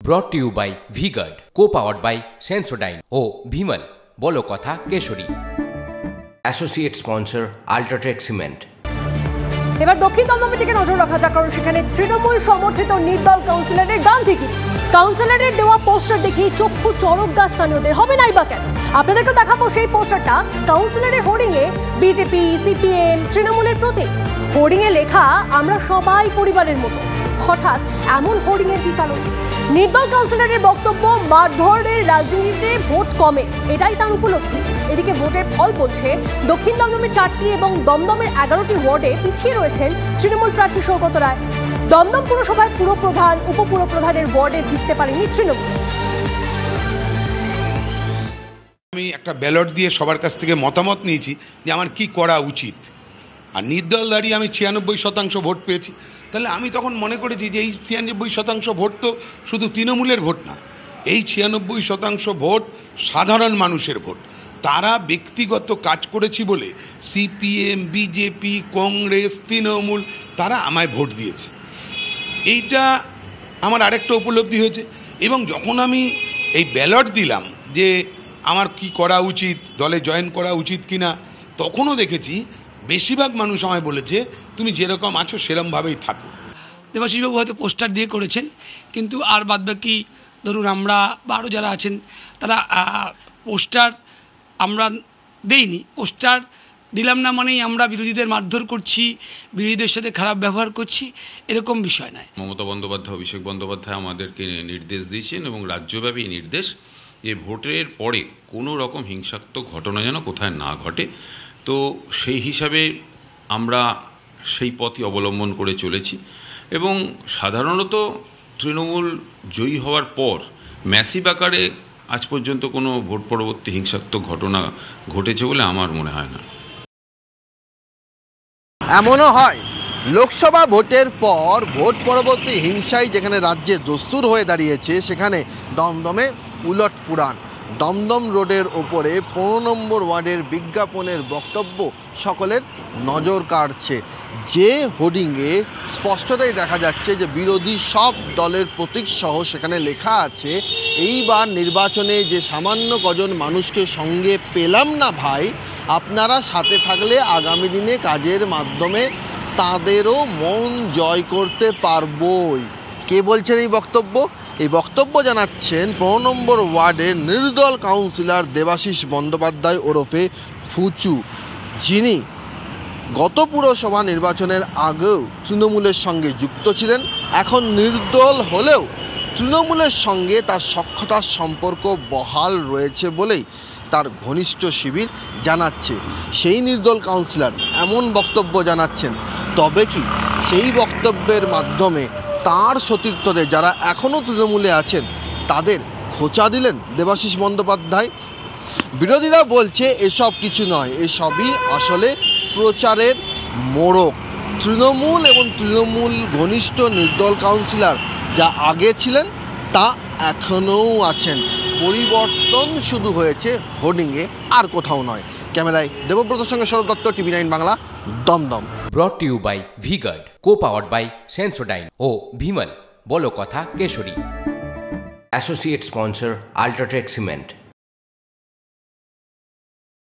Brought to you by V-Guard, co-powered by Sensodyne O Vimal বলো কথা কেশরী। Associate sponsor UltraTech cement. এবার দক্ষিণ দমদমের দিকে নজর রাখা যাক, কারণ সেখানে তৃণমূল সমর্থিত নির্দল কাউন্সিলরের গান্ধীগিরি, কাউন্সিলরের দেওয়া পোস্টার দেখেই চক্ষু চড়কগা স্থানীয়দের। হবে নাই বা কেন, আপনাদেরকে দেখাবো সেই পোস্টারটা। কাউন্সিলরের হোর্ডিংয়ে বিজেপি, সিপিএম, তৃণমূলের প্রতীক। হোর্ডিংয়ে লেখা আমরা সবাই পরিবারের মতো। হঠাৎ এমন হোর্ডিংয়ের কি কারণ? নির্দল কাউন্সিলরের বক্তব্য, মারধরের রাজনীতিতে ভোট কমে, এটাই তার উপলব্ধি। এদিকে ভোটের ফল বলছে দক্ষিণ দমদমের 4টি এবং দমদমের 11টি ওয়ার্ডে পিছিয়ে রয়েছেন তৃণমূল প্রার্থী সৌগত রায়। দমদম পুরসভায় পুরপ্রধান, উপপুরপ্রধানের ওয়ার্ডে জিততে পারেনি তৃণমূল। আমি একটা ব্যালট দিয়ে সবার কাছ থেকে মতামত নিয়েছি যে আমার কি করা উচিত, আর নির্দল দাঁড়িয়ে আমি 96% ভোট পেয়েছি। তাহলে আমি তখন মনে করেছি যে এই 96% ভোট তো শুধু তৃণমূলের ভোট না, এই 96% ভোট সাধারণ মানুষের ভোট। তারা ব্যক্তিগত কাজ করেছি বলে সিপিএম, বিজেপি, কংগ্রেস, তৃণমূল তারা আমায় ভোট দিয়েছে। এইটা আমার আরেকটা উপলব্ধি হয়েছে। এবং যখন আমি এই ব্যালট দিলাম যে আমার কি করা উচিত, দলে জয়েন করা উচিত কিনা, তখনও দেখেছি বেশিরভাগ মানুষ আমায় বলেছে তুমি যেরকম আছো সেরকমভাবেই থাকো। দেবাশিসবাবু হয়তো পোস্টার দিয়ে করেছেন, কিন্তু আর বাদবাকি ধরুন আমরা বা আরও যারা আছেন তারা পোস্টার আমরা দেইনি। পোস্টার দিলাম না মানেই আমরা বিরোধীদের মারধর করছি, বিরোধীদের সাথে খারাপ ব্যবহার করছি, এরকম বিষয় নয়। মমতা বন্দ্যোপাধ্যায়, অভিষেক বন্দ্যোপাধ্যায় আমাদেরকে নির্দেশ দিয়েছেন এবং রাজ্যব্যাপী নির্দেশ যে ভোটের পরে কোনো রকম হিংসাত্মক ঘটনা যেন কোথায় না ঘটে। তো সেই হিসাবে আমরা সেই পথই অবলম্বন করে চলেছি এবং সাধারণত তৃণমূল জয়ী হওয়ার পর ম্যাসিভ আকারে আজ পর্যন্ত কোনো ভোট পরবর্তী হিংসাত্মক ঘটনা ঘটেছে বলে আমার মনে হয় না। এমনও হয় লোকসভা ভোটের পর ভোট পরবর্তী হিংসায় যেখানে রাজ্যের দস্তুর হয়ে দাঁড়িয়েছে, সেখানে দমদমে উলট পুরাণ। দমদম রোডের ওপরে 15 নম্বর ওয়ার্ডের বিজ্ঞাপনের বক্তব্য সকলের নজর কাড়ছে। যে হোর্ডিংয়ে স্পষ্টতই দেখা যাচ্ছে যে বিরোধী সব দলের প্রতীক সহ সেখানে লেখা আছে এইবার নির্বাচনে যে সামান্য কজন মানুষকে সঙ্গে পেলাম না ভাই, আপনারা সাথে থাকলে আগামী দিনে কাজের মাধ্যমে তাদেরও মন জয় করতে পারবই। কে বলছেন এই বক্তব্য? এই বক্তব্য জানাচ্ছেন 15 নম্বর ওয়ার্ডের নির্দল কাউন্সিলর দেবাশিস বন্দ্যোপাধ্যায় ওরফে ফুচু, যিনি গত পুরসভা নির্বাচনের আগেও তৃণমূলের সঙ্গে যুক্ত ছিলেন। এখন নির্দল হলেও তৃণমূলের সঙ্গে তার সখ্যতার সম্পর্ক বহাল রয়েছে বলেই তার ঘনিষ্ঠ শিবির জানাচ্ছে। সেই নির্দল কাউন্সিলর এমন বক্তব্য জানাচ্ছেন, তবে কি সেই বক্তব্যের মাধ্যমে তার সতীর্থদের যারা এখনও তৃণমূলে আছেন তাদের খোঁচা দিলেন দেবাশিস বন্দ্যোপাধ্যায়? বিরোধীরা বলছে এসব কিছু নয়, এসবই আসলে প্রচারের মোড়ক। তৃণমূল এবং তৃণমূল ঘনিষ্ঠ নির্দল কাউন্সিলর যা আগে ছিলেন তা এখনও আছেন, পরিবর্তন শুধু হয়েছে হোর্ডিংয়ে, আর কোথাও নয়। ক্যামেরায় দেবব্রতের সঙ্গে Sourav Dutta, TV9 Bangla, Dumdum. Brought to you by V-Guard, co-powered by Sensodyne O Vimal বলো কথা কেশরী। Associate sponsor UltraTech cement.